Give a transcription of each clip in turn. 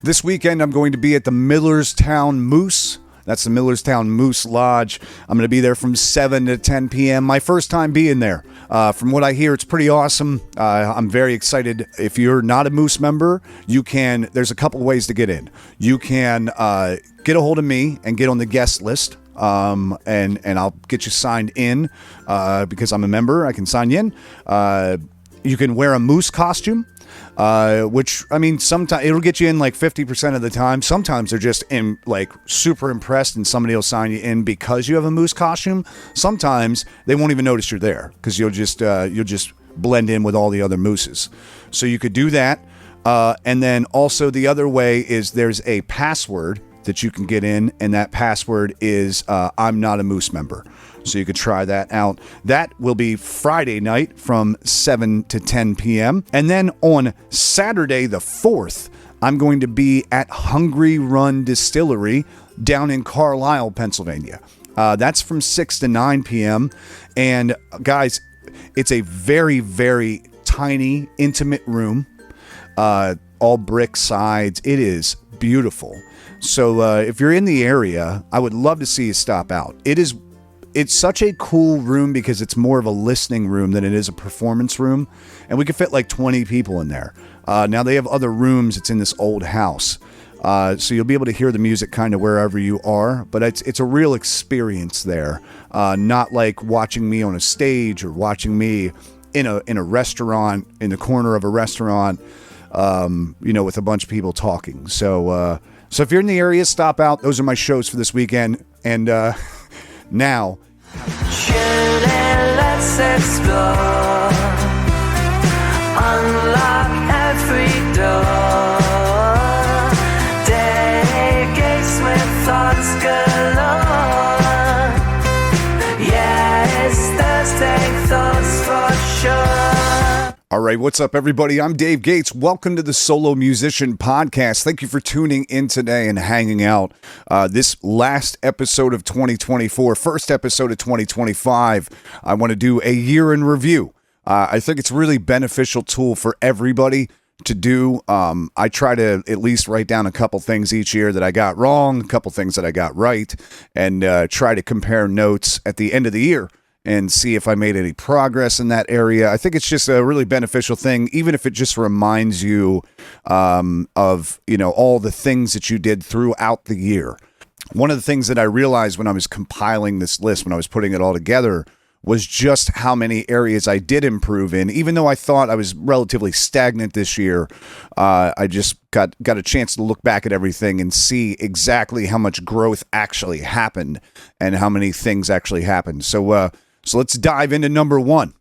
This weekend, I'm going to be at the Millerstown Moose. That's the Millerstown Moose Lodge. I'm going to be there from 7 to 10 p.m. My first time being there. From what I hear, it's pretty awesome. I'm very excited. If you're not a Moose member, there's a couple ways to get in. You can get a hold of me and get on the guest list. And I'll get you signed in because I'm a member. I can sign you in. You can wear a moose costume. Which, I mean, sometimes it'll get you in like 50% of the time. Sometimes they're just super impressed and somebody will sign you in because you have a moose costume. Sometimes they won't even notice you're there because you'll just blend in with all the other mooses. So you could do that. And then also the other way is there's a password that you can get in, and that password is I'm not a moose member. So you could try that out. That will be Friday night from 7 to 10 p.m. And then on Saturday the 4th, I'm going to be at Hungry Run Distillery down in Carlisle, Pennsylvania. That's from 6 to 9 p.m. And guys, it's a very, very tiny, intimate room. All brick sides. It is beautiful. So if you're in the area, I would love to see you stop out. It's such a cool room because it's more of a listening room than it is a performance room. And we could fit like 20 people in there. Now they have other rooms. It's in this old house. So you'll be able to hear the music kind of wherever you are. But it's a real experience there. Not like watching me on a stage or watching me in a restaurant, in the corner of a restaurant, with a bunch of people talking. So if you're in the area, stop out. Those are my shows for this weekend. And now, let's explore. Unlock every door. Day gates with thoughts galore. Yeah, it's Thursday thoughts for sure. All right, what's up, everybody? I'm Dave Gates. Welcome to the Solo Musician Podcast. Thank you for tuning in today and hanging out. This last episode of 2024, first episode of 2025, I want to do a year in review. I think it's a really beneficial tool for everybody to do. I try to at least write down a couple things each year that I got wrong, a couple things that I got right, and try to compare notes at the end of the year and see if I made any progress in that area. I think it's just a really beneficial thing, even if it just reminds you of, all the things that you did throughout the year. One of the things that I realized when I was compiling this list, when I was putting it all together, was just how many areas I did improve in. Even though I thought I was relatively stagnant this year, I just got a chance to look back at everything and see exactly how much growth actually happened and how many things actually happened. So let's dive into number one.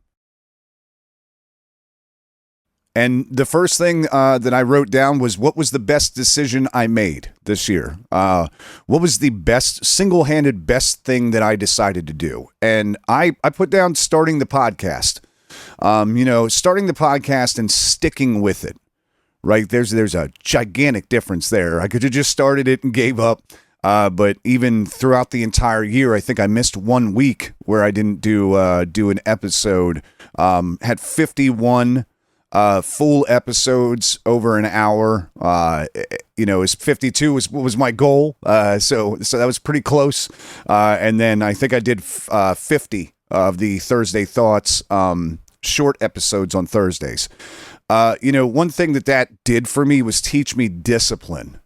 And the first thing that I wrote down was, what was the best decision I made this year? What was the single-handed best thing that I decided to do? And I put down starting the podcast. Starting the podcast and sticking with it, right? There's a gigantic difference there. I could have just started it and gave up. But even throughout the entire year, I think I missed 1 week where I didn't do an episode. Had 51 full episodes over an hour. Is 52 was my goal. So that was pretty close. And then I think I did 50 of the Thursday Thoughts short episodes on Thursdays. One thing that did for me was teach me discipline.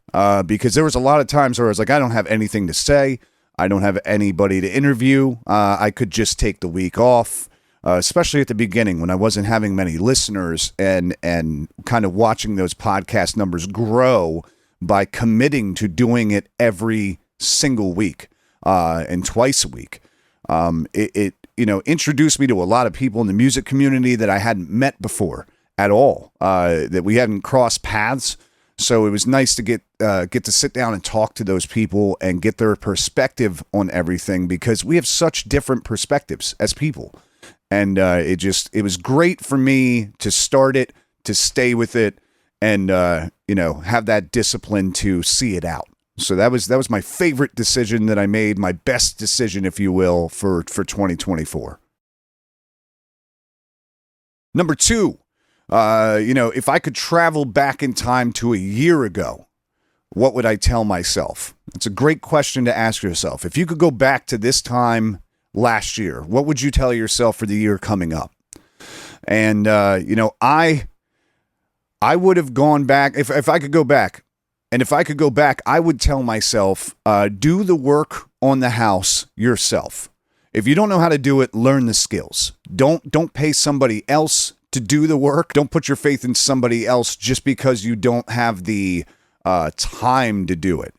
Because there was a lot of times where I was like, I don't have anything to say. I don't have anybody to interview. I could just take the week off, especially at the beginning when I wasn't having many listeners and kind of watching those podcast numbers grow by committing to doing it every single week and twice a week. It introduced me to a lot of people in the music community that I hadn't met before at all, that we hadn't crossed paths. So it was nice to get to sit down and talk to those people and get their perspective on everything, because we have such different perspectives as people. And it was great for me to start it, to stay with it, and have that discipline to see it out. So that was my favorite decision that I made, my best decision, if you will, for 2024. Number two. If I could travel back in time to a year ago, what would I tell myself? It's a great question to ask yourself. If you could go back to this time last year, what would you tell yourself for the year coming up? And, I would have gone back, if I could go back, and if I could go back, I would tell myself, do the work on the house yourself. If you don't know how to do it, learn the skills. Don't pay somebody else to do the work. Don't put your faith in somebody else just because you don't have the time to do it.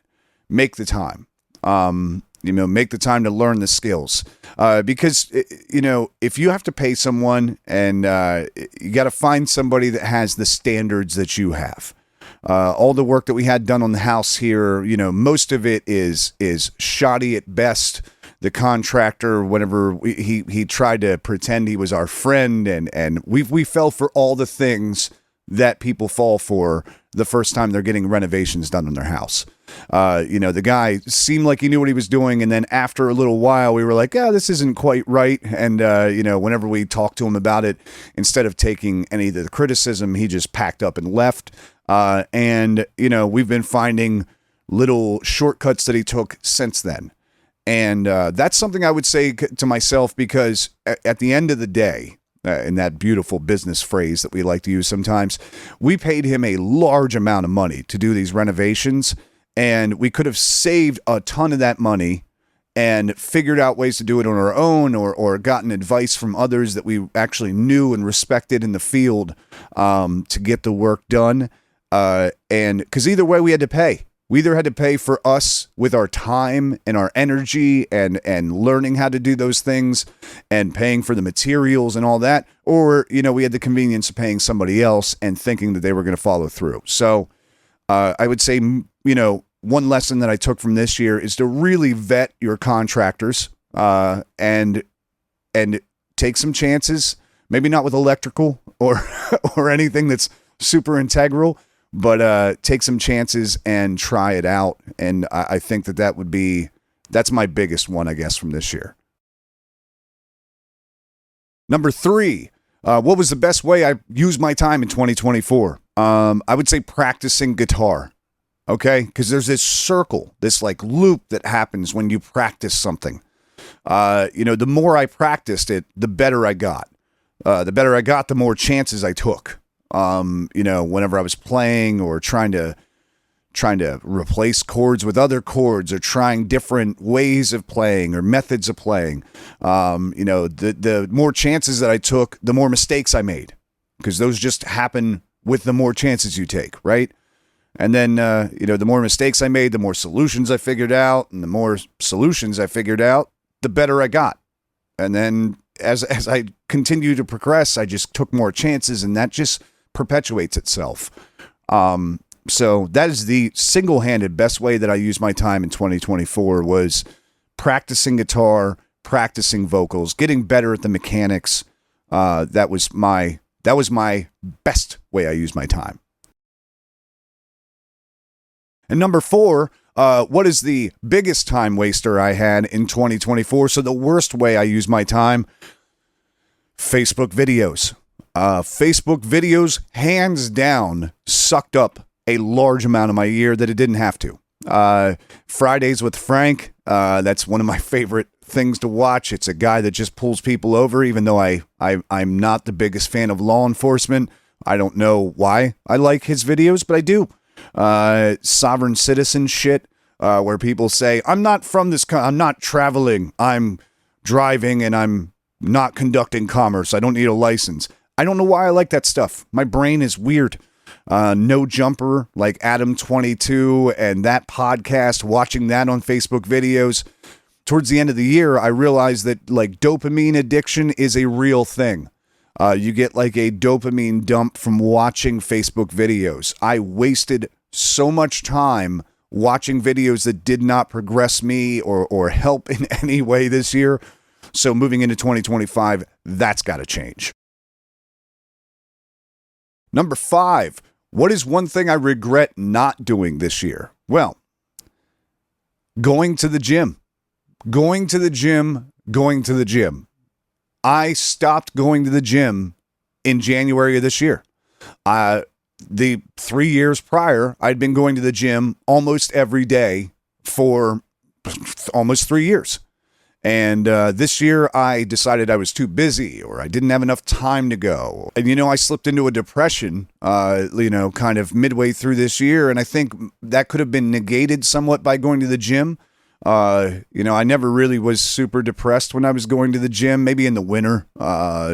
Make the time. Make the time to learn the skills. Because, if you have to pay someone and you got to find somebody that has the standards that you have. All the work that we had done on the house here, most of it is shoddy at best. The contractor, whenever he tried to pretend he was our friend, and we fell for all the things that people fall for the first time they're getting renovations done on their house. The guy seemed like he knew what he was doing, and then after a little while, we were like, this isn't quite right. And, whenever we talked to him about it, instead of taking any of the criticism, he just packed up and left. We've been finding little shortcuts that he took since then. And that's something I would say to myself, because at the end of the day, in that beautiful business phrase that we like to use sometimes, we paid him a large amount of money to do these renovations, and we could have saved a ton of that money and figured out ways to do it on our own, or gotten advice from others that we actually knew and respected in the field to get the work done. And because either way we had to pay. We either had to pay for us with our time and our energy and learning how to do those things and paying for the materials and all that, or, we had the convenience of paying somebody else and thinking that they were going to follow through. So I would say, one lesson that I took from this year is to really vet your contractors and take some chances, maybe not with electrical or anything that's super integral, but take some chances and try it out. And I think that's my biggest one, I guess, from this year. Number 3, what was the best way I used my time in 2024? I would say practicing guitar. Okay? Because there's this circle, this like loop that happens when you practice something. The more I practiced it, the better I got. The better I got, the more chances I took. Whenever I was playing or trying to replace chords with other chords, or trying different ways of playing or methods of playing, the more chances that I took, the more mistakes I made, because those just happen with the more chances you take, right? And then, the more mistakes I made, the more solutions I figured out, and the more solutions I figured out, the better I got. And then as I continued to progress, I just took more chances, and that just perpetuates itself. So that is the single-handed best way that I used my time in 2024, was practicing guitar, practicing vocals, getting better at the mechanics. That was my best way I used my time. And number 4, what is the biggest time waster I had in 2024? So the worst way I used my time, Facebook videos. Facebook videos, hands down, sucked up a large amount of my year that it didn't have to. Fridays with Frank, that's one of my favorite things to watch. It's a guy that just pulls people over, even though I'm not the biggest fan of law enforcement. I don't know why I like his videos, but I do. Sovereign citizen shit, where people say, I'm not from this I'm not traveling, I'm driving, and I'm not conducting commerce. I don't need a license. I don't know why I like that stuff. My brain is weird. No Jumper, like Adam 22, and that podcast, watching that on Facebook videos. Towards the end of the year, I realized that like dopamine addiction is a real thing. You get like a dopamine dump from watching Facebook videos. I wasted so much time watching videos that did not progress me or help in any way this year. So moving into 2025, that's got to change. Number 5, what is one thing I regret not doing this year? Well, going to the gym. Going to the gym. I stopped going to the gym in January of this year. the 3 years prior, I'd been going to the gym almost every day for almost 3 years. And this year, I decided I was too busy or I didn't have enough time to go. And, I slipped into a depression, kind of midway through this year. And I think that could have been negated somewhat by going to the gym. I never really was super depressed when I was going to the gym, maybe in the winter,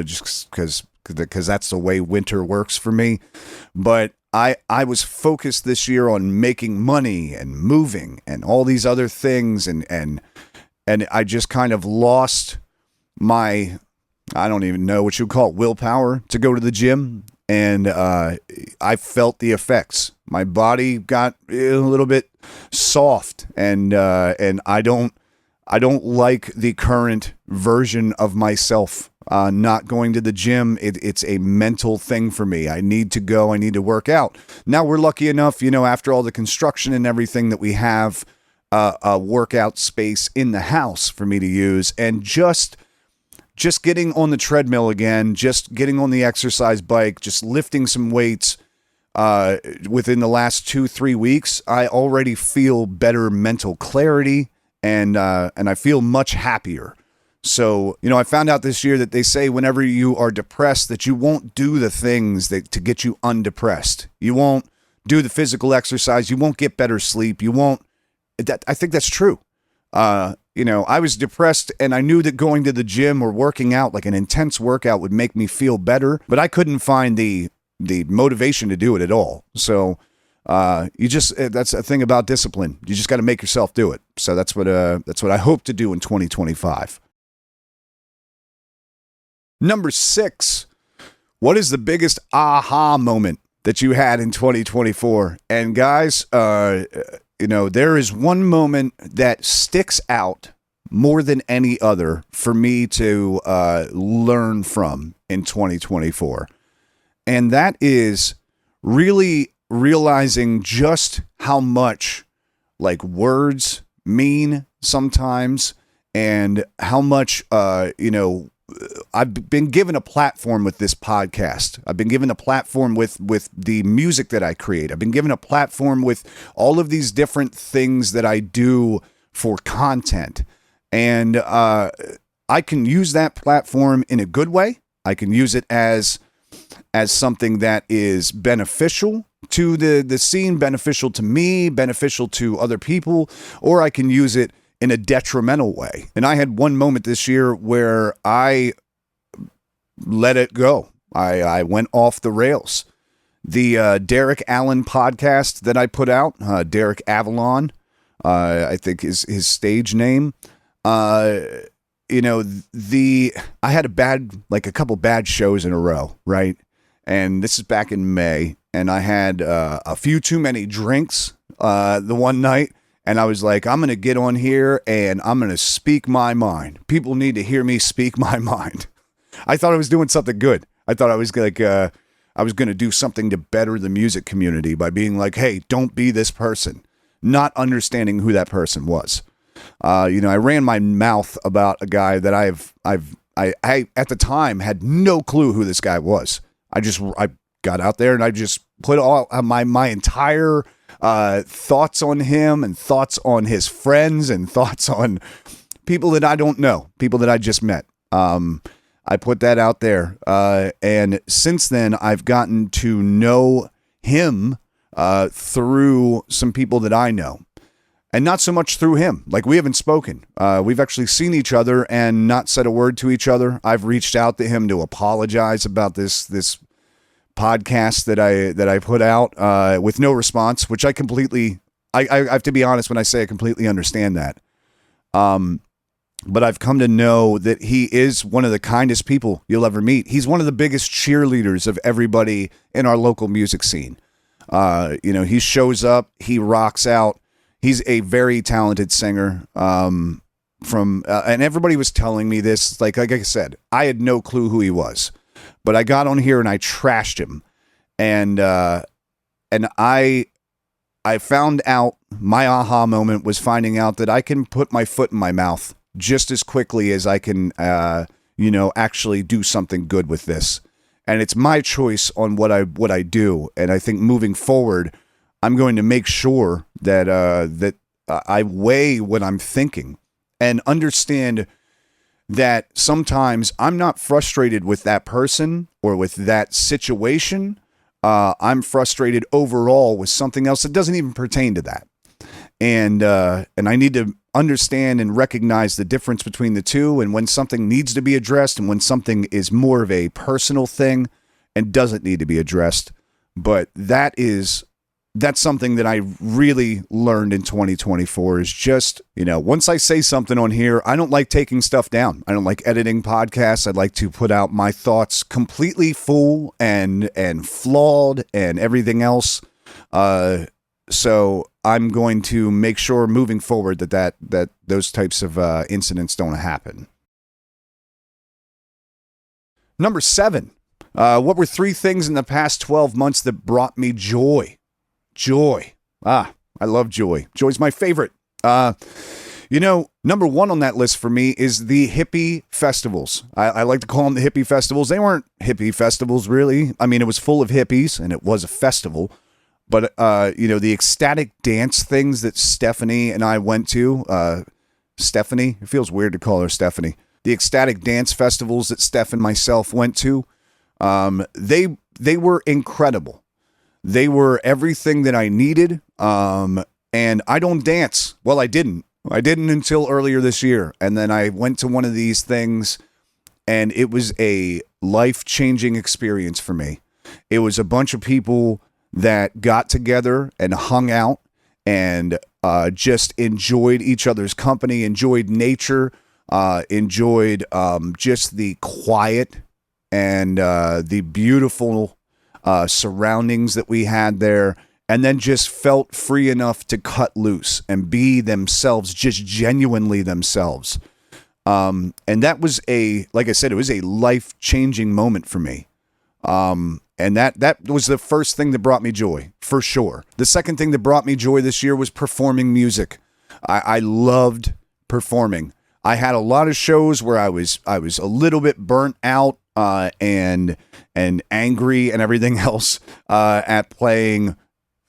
just because that's the way winter works for me. But I was focused this year on making money and moving and all these other things. And I just kind of lost my, I don't even know what you call it, willpower to go to the gym. And I felt the effects. My body got a little bit soft, and I don't like the current version of myself. Not going to the gym, it's a mental thing for me. I need to go. I need to work out. Now we're lucky enough, after all the construction and everything, that we have a workout space in the house for me to use, and just getting on the treadmill again, just getting on the exercise bike, just lifting some weights within the last 2-3 weeks, I already feel better mental clarity, and I feel much happier. So, I found out this year that they say whenever you are depressed that you won't do the things to get you undepressed. You won't do the physical exercise. You won't get better sleep. You won't. I think that's true. I was depressed and I knew that going to the gym or working out, like an intense workout, would make me feel better, but I couldn't find the motivation to do it at all. So that's a thing about discipline. You just got to make yourself do it. So that's what I hope to do in 2025. Number 6, what is the biggest aha moment that you had in 2024? And guys, there is one moment that sticks out more than any other for me to learn from in 2024. And that is really realizing just how much words mean sometimes, and how much, I've been given a platform with this podcast. I've been given a platform with the music that I create. I've been given a platform with all of these different things that I do for content. And I can use that platform in a good way. I can use it as something that is beneficial to the scene, beneficial to me, beneficial to other people, or I can use it in a detrimental way. And I had one moment this year where I let it go. I went off the rails. The Derek Allen podcast that I put out, Derek Avalon, I think is his stage name. I had a couple bad shows in a row, right? And this is back in May, and I had a few too many drinks the one night. And I was like, I'm going to get on here and I'm going to speak my mind. People need to hear me speak my mind. I thought I was doing something good. I thought I was I was going to do something to better the music community by being like, hey, don't be this person, not understanding who that person was. I ran my mouth about a guy that I at the time had no clue who this guy was. I got out there and I just put all my entire thoughts on him and thoughts on his friends and thoughts on people that I don't know, people that I just met. I put that out there. And since then, I've gotten to know him through some people that I know. And not so much through him. We haven't spoken. We've actually seen each other and not said a word to each other. I've reached out to him to apologize about this podcast that I put out with no response, which I have to be honest when I say I completely understand that. But I've come to know that he is one of the kindest people you'll ever meet. He's one of the biggest cheerleaders of everybody in our local music scene. He shows up, he rocks out. He's a very talented singer. And everybody was telling me this, like I said, I had no clue who he was. But I got on here and I trashed him, and I found out, my aha moment was finding out that I can put my foot in my mouth just as quickly as I can, actually do something good with this. and it's my choice on what I do. And I think moving forward, I'm going to make sure that I weigh what I'm thinking and understand that sometimes I'm not frustrated with that person or with that situation. I'm frustrated overall with something else that doesn't even pertain to that. And I need to understand and recognize the difference between the two, and when something needs to be addressed and when something is more of a personal thing and doesn't need to be addressed. But that's something that I really learned in 2024 is just, once I say something on here, I don't like taking stuff down. I don't like editing podcasts. I'd like to put out my thoughts completely full and flawed and everything else. So I'm going to make sure moving forward that those types of incidents don't happen. Number 7. What were 3 things in the past 12 months that brought me joy? Joy. I love joy. Joy's my favorite. Number 1 on that list for me is the hippie festivals. I like to call them the hippie festivals. They weren't hippie festivals, really. I mean, it was full of hippies, and it was a festival. But, the ecstatic dance things that Stephanie and I went to, Stephanie, it feels weird to call her Stephanie. The ecstatic dance festivals that Steph and myself went to, they were incredible. They were everything that I needed. And I don't dance. Well, I didn't until earlier this year. And then I went to one of these things, and it was a life-changing experience for me. It was a bunch of people that got together and hung out and just enjoyed each other's company, enjoyed nature, enjoyed just the quiet and the beautiful surroundings that we had there, and then just felt free enough to cut loose and be themselves, just genuinely themselves. And that was like I said, it was a life-changing moment for me. And that was the first thing that brought me joy, for sure. The second thing that brought me joy this year was performing music. I loved performing. I had a lot of shows where I was a little bit burnt out and angry and everything else at playing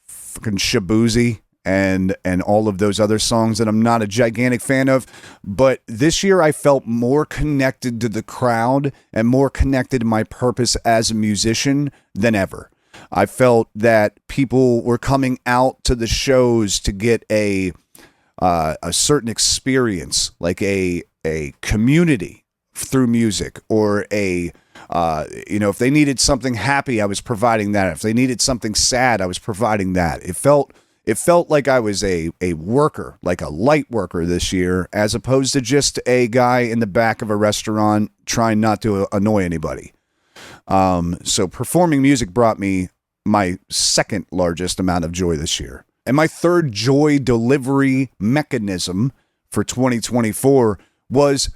fucking Shabuzi and all of those other songs that I'm not a gigantic fan of. But this year I felt more connected to the crowd and more connected to my purpose as a musician than ever. I felt that people were coming out to the shows to get a certain experience, like a community through music, or if they needed something happy, I was providing that. If they needed something sad, I was providing that. It felt like I was a worker, like a light worker this year, as opposed to just a guy in the back of a restaurant trying not to annoy anybody. So performing music brought me my second largest amount of joy this year. And my third joy delivery mechanism for 2024 was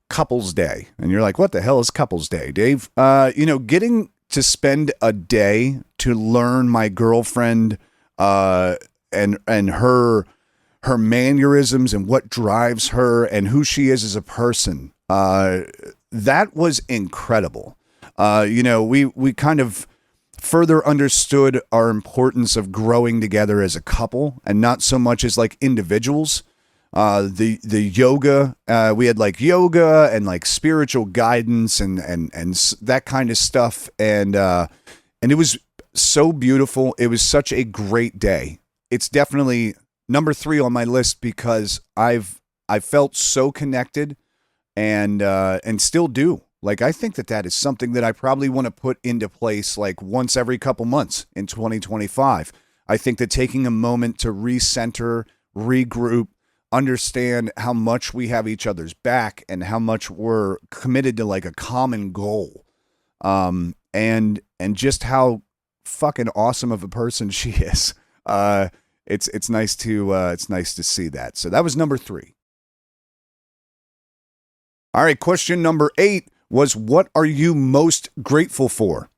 Couples Day. And you're like, what the hell is Couples Day, Dave? Getting to spend a day to learn my girlfriend and her mannerisms and what drives her and who she is as a person. That was incredible. We kind of further understood our importance of growing together as a couple and not so much as like individuals. The yoga, we had like yoga and like spiritual guidance and that kind of stuff. And it was so beautiful. It was such a great day. It's definitely number 3 on my list because I felt so connected and still do. Like, I think that is something that I probably want to put into place like once every couple months in 2025. I think that taking a moment to recenter, regroup, understand how much we have each other's back and how much we're committed to like a common goal. And just how fucking awesome of a person she is. It's nice to see that. So that was number 3. All right. Question number 8 was, what are you most grateful for?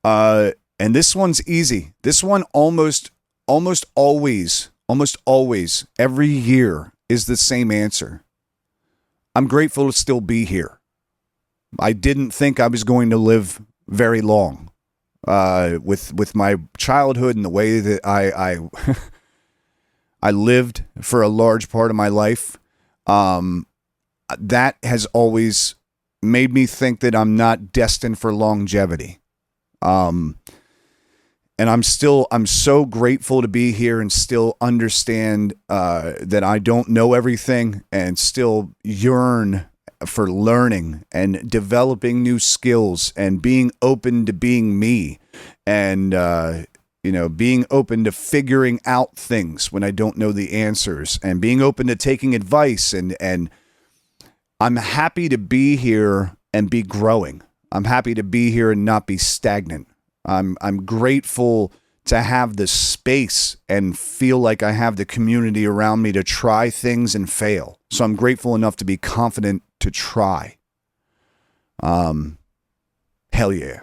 And this one's easy. This one almost always every year is the same answer. I'm grateful to still be here. I didn't think I was going to live very long. With my childhood and the way that I I lived for a large part of my life, that has always made me think that I'm not destined for longevity. And I'm so grateful to be here and still understand that I don't know everything and still yearn for learning and developing new skills and being open to being me and, being open to figuring out things when I don't know the answers and being open to taking advice. And I'm happy to be here and be growing. I'm happy to be here and not be stagnant. I'm grateful to have the space and feel like I have the community around me to try things and fail. So I'm grateful enough to be confident to try. Hell yeah.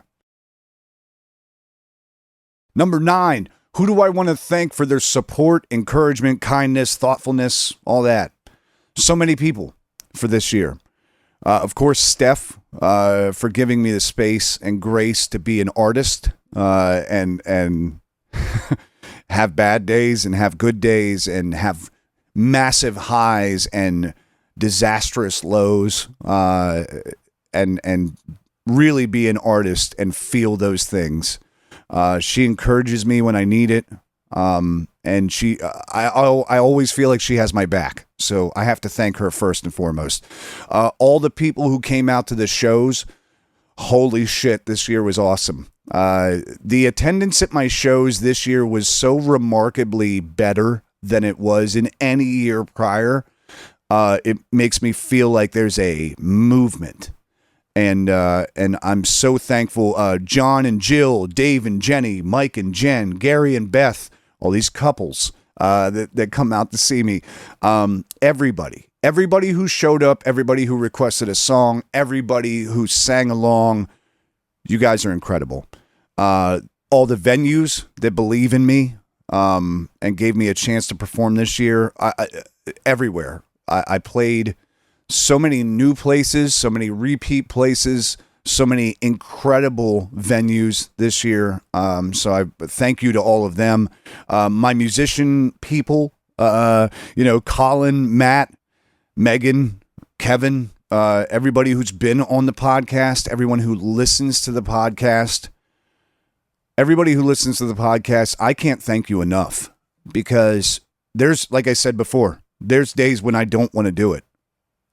Number 9, who do I want to thank for their support, encouragement, kindness, thoughtfulness, all that? So many people for this year. Of course, Steph, for giving me the space and grace to be an artist and have bad days and have good days and have massive highs and disastrous lows and really be an artist and feel those things. She encourages me when I need it. And I always feel like she has my back. So I have to thank her first and foremost. All the people who came out to the shows, holy shit, this year was awesome. The attendance at my shows this year was so remarkably better than it was in any year prior. It makes me feel like there's a movement. And I'm so thankful. John and Jill, Dave and Jenny, Mike and Jen, Gary and Beth, all these couples that come out to see me. Everybody who showed up, everybody who requested a song, everybody who sang along, you guys are incredible. All the venues that believe in me and gave me a chance to perform this year, everywhere. I played so many new places, so many repeat places, so many incredible venues this year. So I thank you to all of them. My musician people, Colin, Matt, Megan, Kevin, everybody who's been on the podcast, everyone who listens to the podcast, I can't thank you enough because there's, like I said before, there's days when I don't want to do it.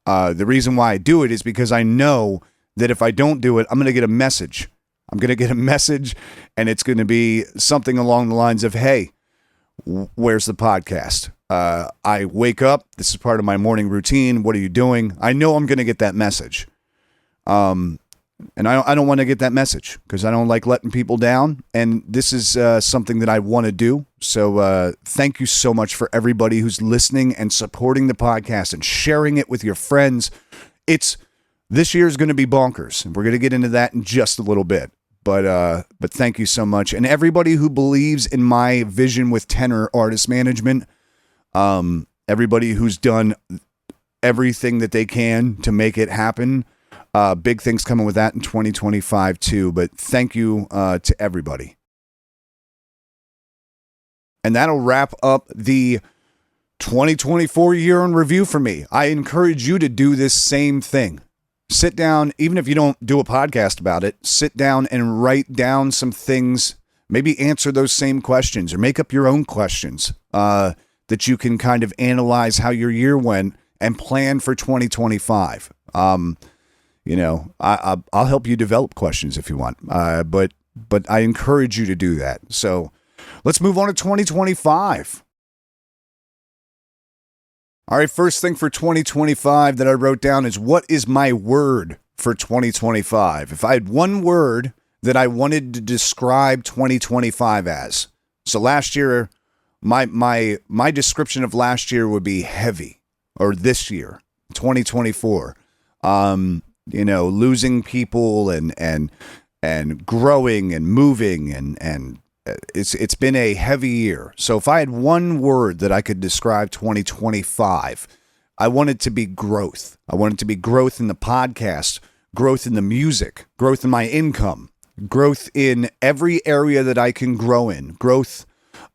The reason why I do it is because I know that if I don't do it, I'm going to get a message. I'm going to get a message, and it's going to be something along the lines of, hey, where's the podcast? I wake up. This is part of my morning routine. What are you doing? I know I'm going to get that message. And I don't want to get that message because I don't like letting people down. And this is something that I want to do. So thank you so much for everybody who's listening and supporting the podcast and sharing it with your friends. This year is going to be bonkers. And we're going to get into that in just a little bit. But thank you so much. And everybody who believes in my vision with Tenor Artist Management, everybody who's done everything that they can to make it happen. Big things coming with that in 2025 too, but thank you to everybody. And that'll wrap up the 2024 year in review for me. I encourage you to do this same thing. Sit down, even if you don't do a podcast about it, sit down and write down some things, maybe answer those same questions or make up your own questions that you can kind of analyze how your year went and plan for 2025. I'll help you develop questions if you want. But I encourage you to do that. So let's move on to 2025. All right, first thing for 2025 that I wrote down is, what is my word for 2025? If I had one word that I wanted to describe 2025 as. So last year, my description of last year would be heavy, or this year, 2024. Losing people and growing and moving and it's been a heavy year. So if I had one word that I could describe 2025, I want it to be growth. I want it to be growth in the podcast, growth in the music, growth in my income, growth in every area that I can grow in, growth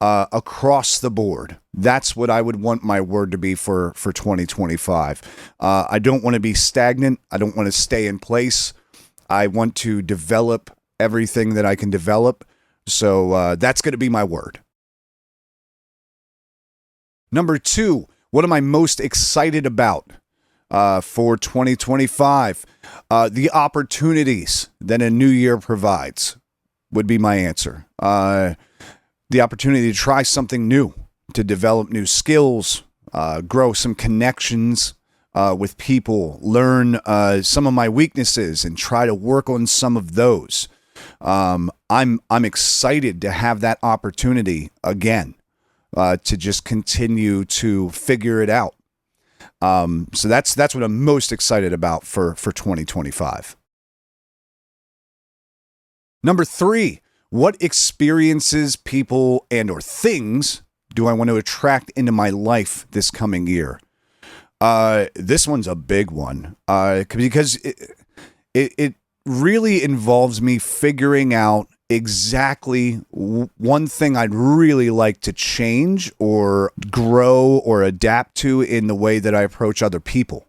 across the board. That's what I would want my word to be for 2025. I don't want to be stagnant. I don't want to stay in place. I want to develop everything that I can develop. So that's going to be my word. Number 2, what am I most excited about for 2025? The opportunities that a new year provides would be my answer. The opportunity to try something new, to develop new skills, grow some connections with people, learn some of my weaknesses and try to work on some of those. I'm excited to have that opportunity again, to just continue to figure it out. So that's what I'm most excited about for 2025. Number 3, what experiences, people, and or things do I want to attract into my life this coming year? This one's a big one because it really involves me figuring out exactly one thing I'd really like to change or grow or adapt to in the way that I approach other people.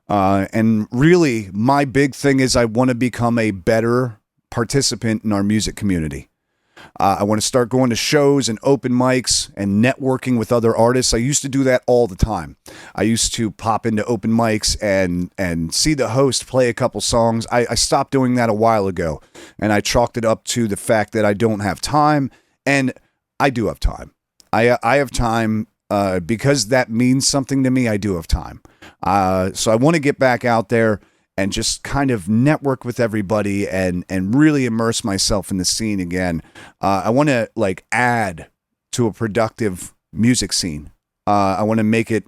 And really, my big thing is I want to become a better participant in our music community. I want to start going to shows and open mics and networking with other artists. I used to do that all the time. I used to pop into open mics and see the host play a couple songs. I stopped doing that a while ago, and I chalked it up to the fact that I don't have time, and I do have time. I have time because that means something to me. I do have time. So I want to get back out there and just kind of network with everybody and really immerse myself in the scene again. I want to add to a productive music scene. I want to make it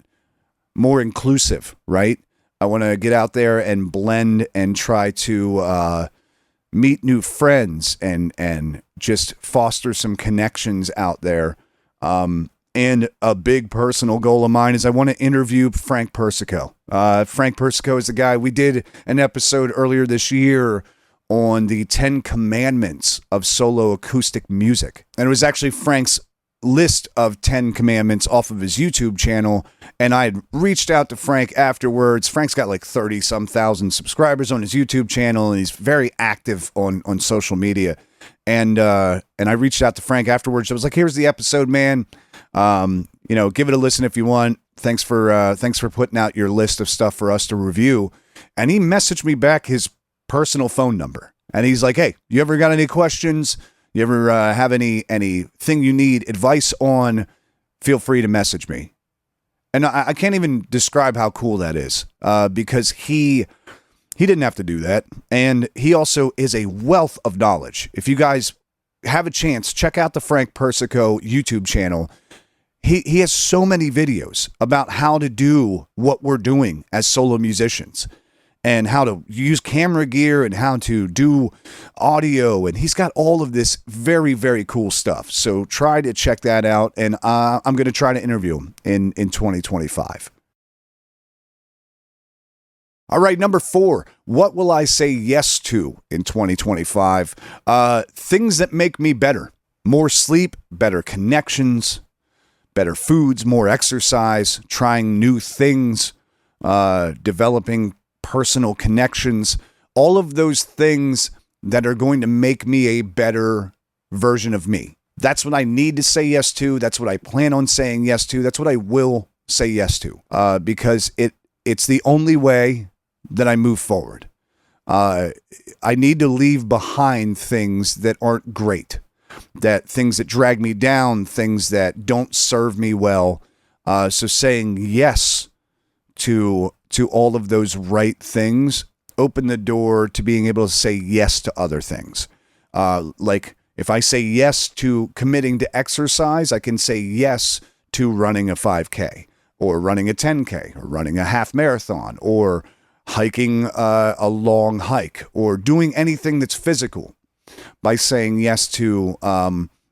more inclusive, right? I want to get out there and blend and try to meet new friends and just foster some connections out there. And a big personal goal of mine is I want to interview Frank Persico. Frank Persico is the guy. We did an episode earlier this year on the 10 Commandments of solo acoustic music. And it was actually Frank's list of 10 commandments off of his YouTube channel. And I had reached out to Frank afterwards. Frank's got 30-some thousand subscribers on his YouTube channel, and he's very active on social media. And I reached out to Frank afterwards. I was like, here's the episode, man. Give it a listen if you want. Thanks for putting out your list of stuff for us to review. And he messaged me back his personal phone number. And he's like, hey, you ever got any questions? You ever have anything you need advice on? Feel free to message me. And I can't even describe how cool that is because he didn't have to do that. And he also is a wealth of knowledge. If you guys have a chance, check out the Frank Persico YouTube channel. He has so many videos about how to do what we're doing as solo musicians and how to use camera gear and how to do audio. And he's got all of this very, very cool stuff. So try to check that out. And I'm going to try to interview him in 2025. All right, number 4, what will I say yes to in 2025? Things that make me better. More sleep, better connections, better foods, more exercise, trying new things, developing personal connections, all of those things that are going to make me a better version of me. That's what I need to say yes to. That's what I plan on saying yes to. That's what I will say yes to because it's the only way that I move forward. I need to leave behind things that aren't great, that things that drag me down, things that don't serve me well. So saying yes to all of those right things open the door to being able to say yes to other things. Like if I say yes to committing to exercise, I can say yes to running a 5K or running a 10K or running a half marathon or hiking a long hike or doing anything that's physical. By saying yes to,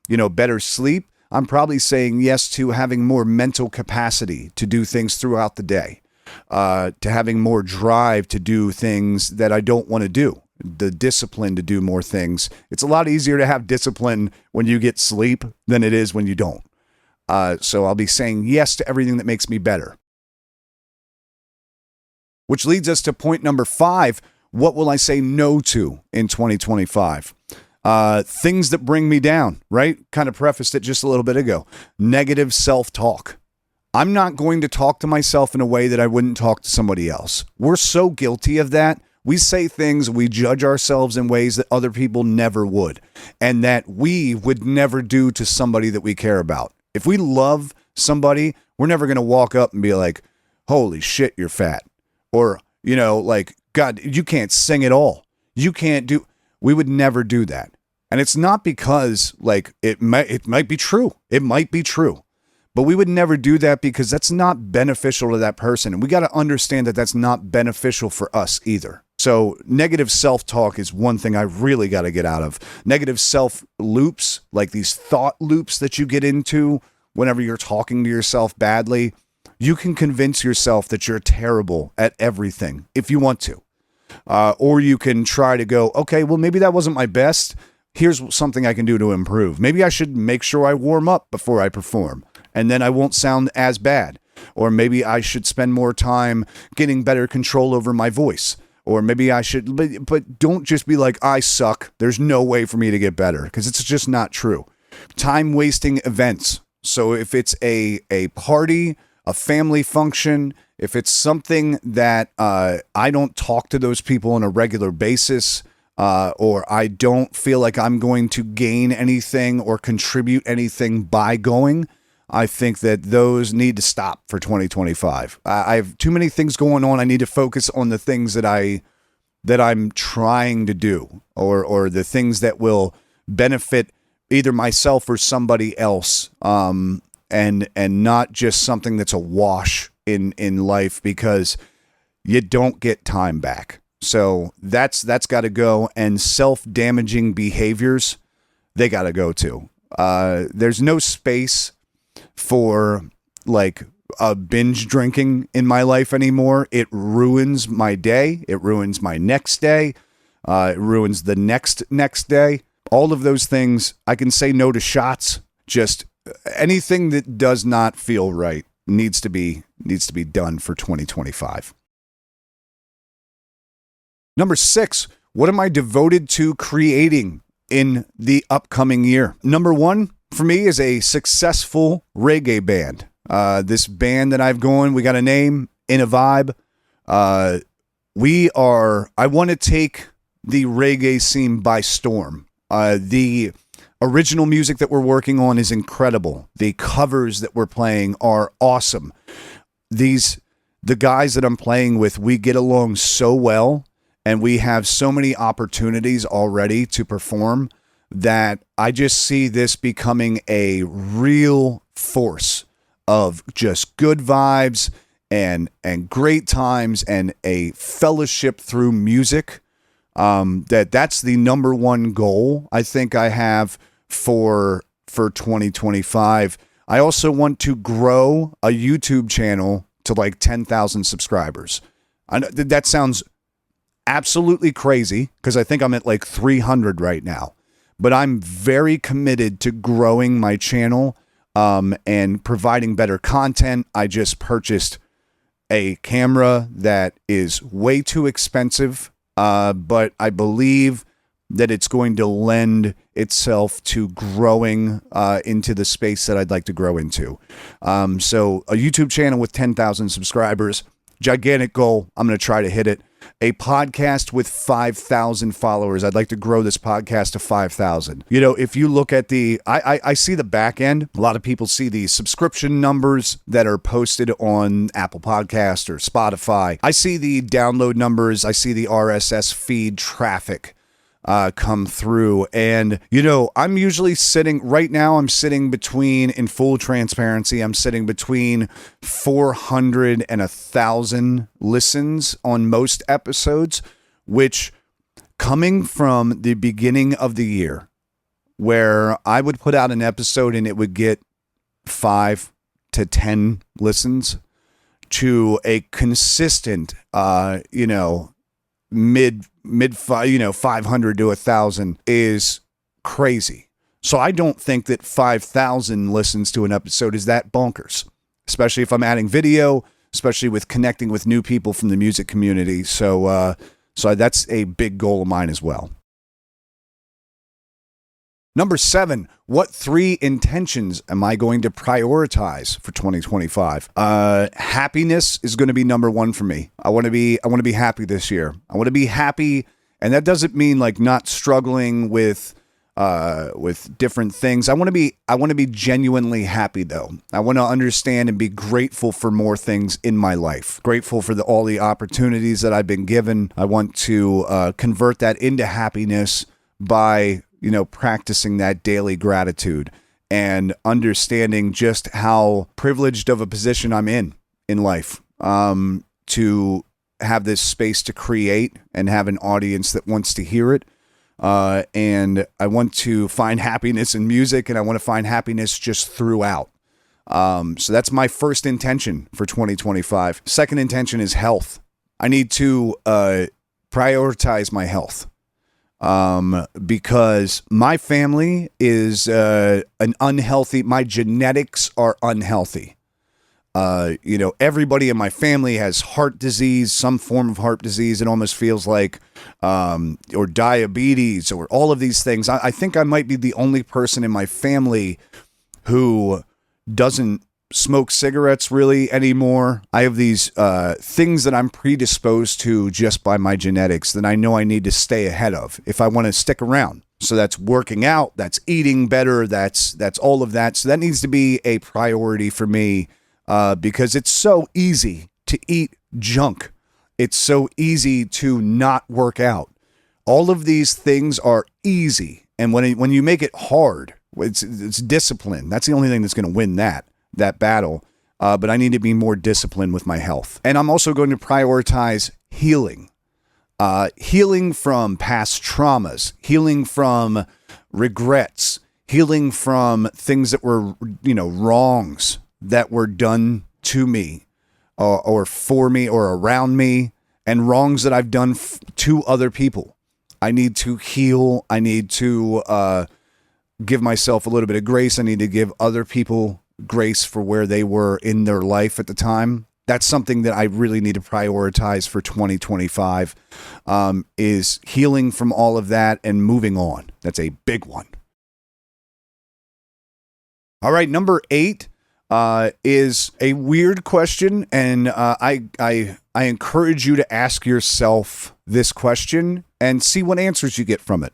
better sleep, I'm probably saying yes to having more mental capacity to do things throughout the day, to having more drive to do things that I don't want to do. the discipline to do more things. It's a lot easier to have discipline when you get sleep than it is when you don't. So I'll be saying yes to everything that makes me better. Which leads us to point number 5. What will I say no to in 2025? Things that bring me down, right? Kind of prefaced it just a little bit ago. Negative self-talk. I'm not going to talk to myself in a way that I wouldn't talk to somebody else. We're so guilty of that. We say things, we judge ourselves in ways that other people never would, and that we would never do to somebody that we care about. If we love somebody, we're never going to walk up and be like, holy shit, you're fat. Or, like, God, you can't sing at all. You can't do. We would never do that. And it's not because, like, it might be true. It might be true. But we would never do that because that's not beneficial to that person. And we got to understand that that's not beneficial for us either. So negative self-talk is one thing I really got to get out of. Negative self-loops, like these thought loops that you get into whenever you're talking to yourself badly. You can convince yourself that you're terrible at everything if you want to. Or you can try to go, okay, well, maybe that wasn't my best. Here's something I can do to improve. Maybe I should make sure I warm up before I perform, and then I won't sound as bad. Or maybe I should spend more time getting better control over my voice. Or maybe I should, but don't just be like, I suck. There's no way for me to get better, because it's just not true. Time-wasting events. So if it's a party, a family function, if it's something that I don't talk to those people on a regular basis, or I don't feel like I'm going to gain anything or contribute anything by going, I think that those need to stop for 2025. I have too many things going on. I need to focus on the things that I'm trying to do, or the things that will benefit either myself or somebody else, and not just something that's a wash in life, because you don't get time back. So that's got to go. And self-damaging behaviors, they got to go too. There's no space for like a binge drinking in my life anymore. It ruins my day. It ruins my next day. It ruins the next day. All of those things. I can say no to shots. Just anything that does not feel right needs to be done for 2025. Number 6, what am I devoted to creating in the upcoming year? Number 1 for me is a successful reggae band. This band that I've going, we got a name, In a Vibe. I want to take the reggae scene by storm. The original music that we're working on is incredible. The covers that we're playing are awesome. The guys that I'm playing with, we get along so well, and we have so many opportunities already to perform that I just see this becoming a real force of just good vibes and great times and a fellowship through music. That's the number 1 goal I think I have for 2025. I also want to grow a YouTube channel to like 10,000 subscribers. I know that sounds absolutely crazy, because I think I'm at like 300 right now, but I'm very committed to growing my channel and providing better content. I just purchased a camera that is way too expensive, but I believe that it's going to lend itself to growing into the space that I'd like to grow into. So a YouTube channel with 10,000 subscribers, gigantic goal. I'm going to try to hit it. A podcast with 5,000 followers. I'd like to grow this podcast to 5,000. If you look at I see the back end. A lot of people see the subscription numbers that are posted on Apple Podcast or Spotify. I see the download numbers. I see the RSS feed traffic come through. And, I'm usually I'm sitting between, in full transparency, I'm sitting between 400 and 1,000 listens on most episodes, which, coming from the beginning of the year, where I would put out an episode and it would get 5 to 10 listens, to a consistent, mid 500 to 1,000 is crazy. So I don't think that 5,000 listens to an episode is that bonkers, especially if I'm adding video, especially with connecting with new people from the music community. So that's a big goal of mine as well. Number 7, what 3 intentions am I going to prioritize for 2025? Happiness is going to be number 1 for me. I want to be happy this year. I want to be happy, and that doesn't mean like not struggling with different things. I want to be genuinely happy though. I want to understand and be grateful for more things in my life. Grateful for all the opportunities that I've been given. I want to convert that into happiness by practicing that daily gratitude and understanding just how privileged of a position I'm in life, to have this space to create and have an audience that wants to hear it. And I want to find happiness in music, and I want to find happiness just throughout. So that's my first intention for 2025. Second intention is health. I need to prioritize my health. Because my family is my genetics are unhealthy. Everybody in my family has heart disease, some form of heart disease. It almost feels like, or diabetes, or all of these things. I think I might be the only person in my family who doesn't smoke cigarettes really anymore. I have these things that I'm predisposed to just by my genetics that I know I need to stay ahead of if I want to stick around. So that's working out, that's eating better, that's all of that. So that needs to be a priority for me, because it's so easy to eat junk. It's so easy to not work out. All of these things are easy, and when you make it hard, it's discipline. That's the only thing that's going to win that battle. But I need to be more disciplined with my health. And I'm also going to prioritize healing. Healing from past traumas, healing from regrets, healing from things that were, wrongs that were done to me, or for me, or around me, and wrongs that I've done to other people. I need to heal. I need to give myself a little bit of grace. I need to give other people grace for where they were in their life at the time. That's something that I really need to prioritize for 2025, is healing from all of that and moving on. That's a big one. All right, number 8 is a weird question, and I encourage you to ask yourself this question and see what answers you get from it.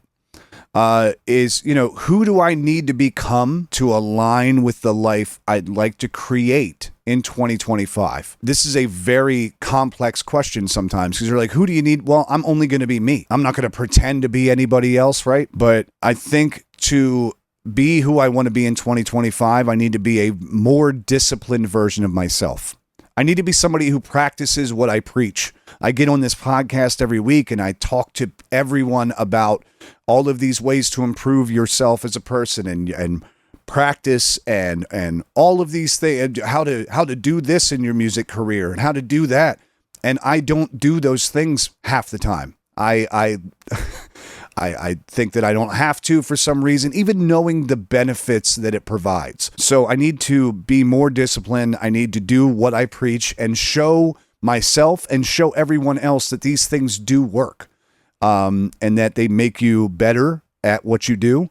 Who do I need to become to align with the life I'd like to create in 2025? This is a very complex question sometimes, because you're like, who do you need? Well, I'm only going to be me. I'm not going to pretend to be anybody else, right? But I think to be who I want to be in 2025, I need to be a more disciplined version of myself. I need to be somebody who practices what I preach. I get on this podcast every week and I talk to everyone about all of these ways to improve yourself as a person and practice and all of these things, how to do this in your music career and how to do that. And I don't do those things half the time. I think that I don't have to for some reason, even knowing the benefits that it provides. So I need to be more disciplined. I need to do what I preach and show myself and show everyone else that these things do work, and that they make you better at what you do.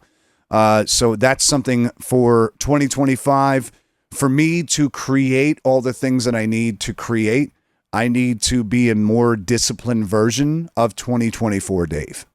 So that's something for 2025. For me to create all the things that I need to create, I need to be a more disciplined version of 2024 Dave.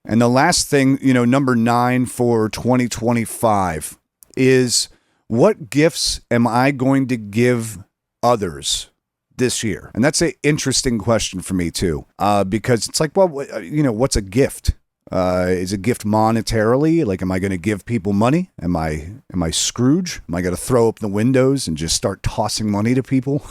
And the last thing, number 9 for 2025 is, what gifts am I going to give others this year? And that's an interesting question for me too, because it's like, well, what's a gift? Is a gift monetarily? Like, am I going to give people money? Am I Scrooge? Am I going to throw up the windows and just start tossing money to people?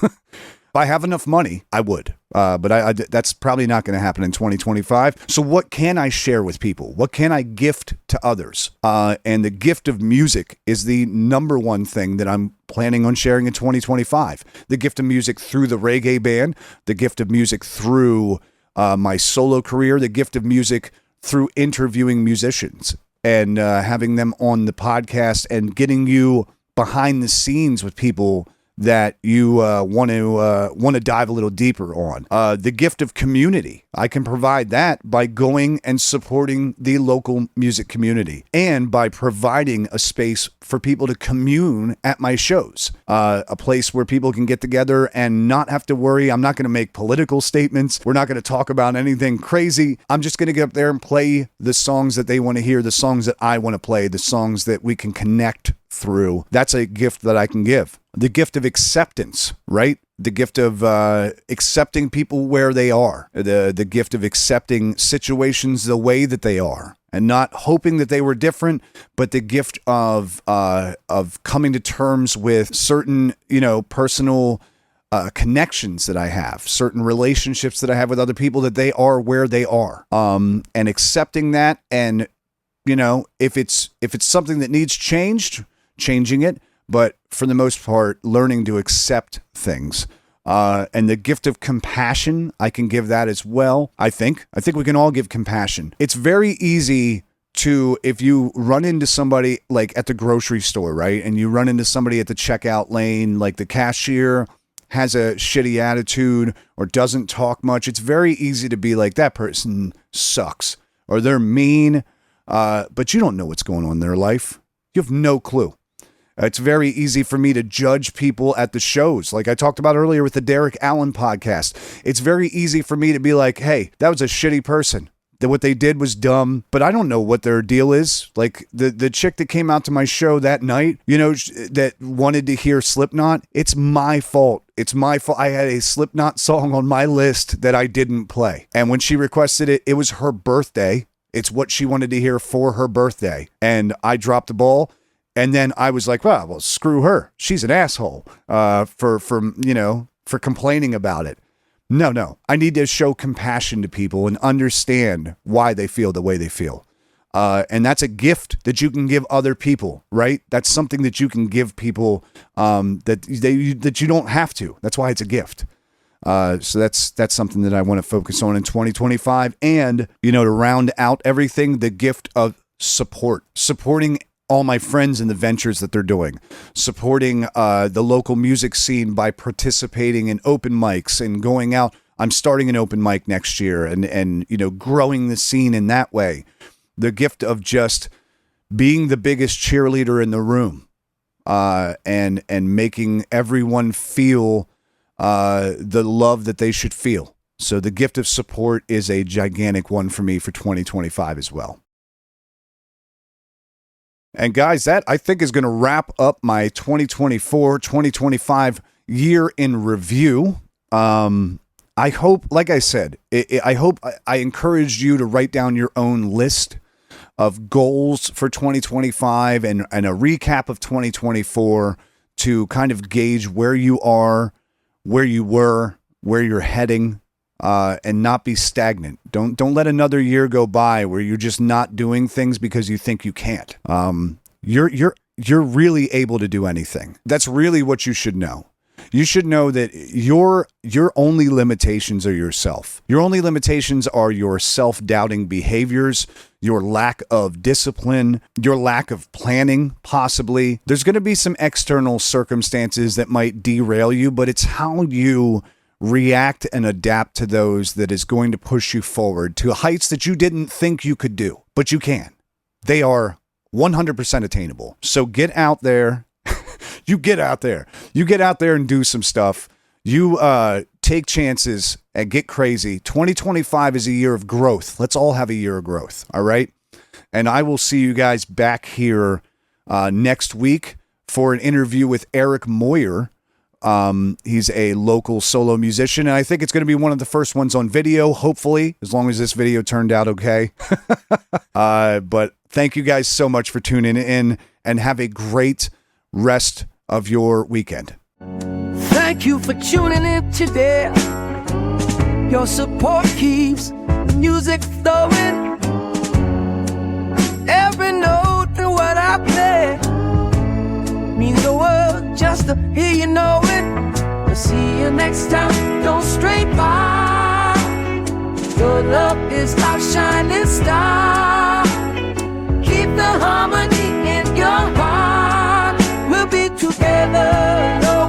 If I have enough money, I would. But that's probably not going to happen in 2025. So what can I share with people? What can I gift to others? And the gift of music is the number one thing that I'm planning on sharing in 2025. The gift of music through the reggae band, the gift of music through my solo career, the gift of music through interviewing musicians and having them on the podcast and getting you behind the scenes with people that you want to dive a little deeper on. The gift of community. I can provide that by going and supporting the local music community and by providing a space for people to commune at my shows. A place where people can get together and not have to worry. I'm not going to make political statements. We're not going to talk about anything crazy. I'm just going to get up there and play the songs that they want to hear, the songs that I want to play, the songs that we can connect through. That's a gift that I can give. The gift of acceptance, right? The gift of accepting people where they are. The gift of accepting situations the way that they are and not hoping that they were different, but the gift of coming to terms with certain, personal connections that I have, certain relationships that I have with other people, that they are where they are, and accepting that. And if it's something that needs changing it, but for the most part, learning to accept things. And the gift of compassion, I can give that as well. I think we can all give compassion. It's very easy to, if you run into somebody like at the grocery store, right? And you run into somebody at the checkout lane, like the cashier has a shitty attitude or doesn't talk much. It's very easy to be like, that person sucks or they're mean. But you don't know what's going on in their life. You have no clue. It's very easy for me to judge people at the shows. Like I talked about earlier with the Derek Allen podcast. It's very easy for me to be like, hey, that was a shitty person. That what they did was dumb, but I don't know what their deal is. Like the chick that came out to my show that night, that wanted to hear Slipknot. It's my fault. It's my fault. I had a Slipknot song on my list that I didn't play. And when she requested it, it was her birthday. It's what she wanted to hear for her birthday. And I dropped the ball. And then I was like, well, screw her. She's an asshole for complaining about it. No. I need to show compassion to people and understand why they feel the way they feel. And that's a gift that you can give other people, right? That's something that you can give people that you don't have to. That's why it's a gift. So that's something that I want to focus on in 2025. And, to round out everything, the gift of supporting all my friends in the ventures that they're doing, supporting the local music scene by participating in open mics and going out. I'm starting an open mic next year and growing the scene in that way. The gift of just being the biggest cheerleader in the room and making everyone feel the love that they should feel. So the gift of support is a gigantic one for me for 2025 as well. And guys, that I think is going to wrap up my 2024-2025 year in review. I hope, like I said, I hope I encouraged you to write down your own list of goals for 2025 and a recap of 2024 to kind of gauge where you are, where you were, where you're heading. And not be stagnant. Don't let another year go by where you're just not doing things because you think you can't. You're really able to do anything. That's really what you should know. You should know that your only limitations are yourself. Your only limitations are your self-doubting behaviors, your lack of discipline, your lack of planning, possibly. There's going to be some external circumstances that might derail you, but it's how you react and adapt to those that is going to push you forward to heights that you didn't think you could do, but you can. They are 100% attainable. So get out there. You get out there and do some stuff. You take chances and get crazy. 2025 is a year of growth. Let's all have a year of growth. All right. And I will see you guys back here next week for an interview with Eric Moyer. He's a local solo musician, and I think it's going to be one of the first ones on video, hopefully, as long as this video turned out okay. But thank you guys so much for tuning in, and have a great rest of your weekend. Thank Thank you for tuning in today. Your support keeps the music flowing. Every note and what I play means the world just to hear you know it. We'll see you next time, don't stray by. Your love is our shining star. Keep the harmony in your heart. We'll be together, no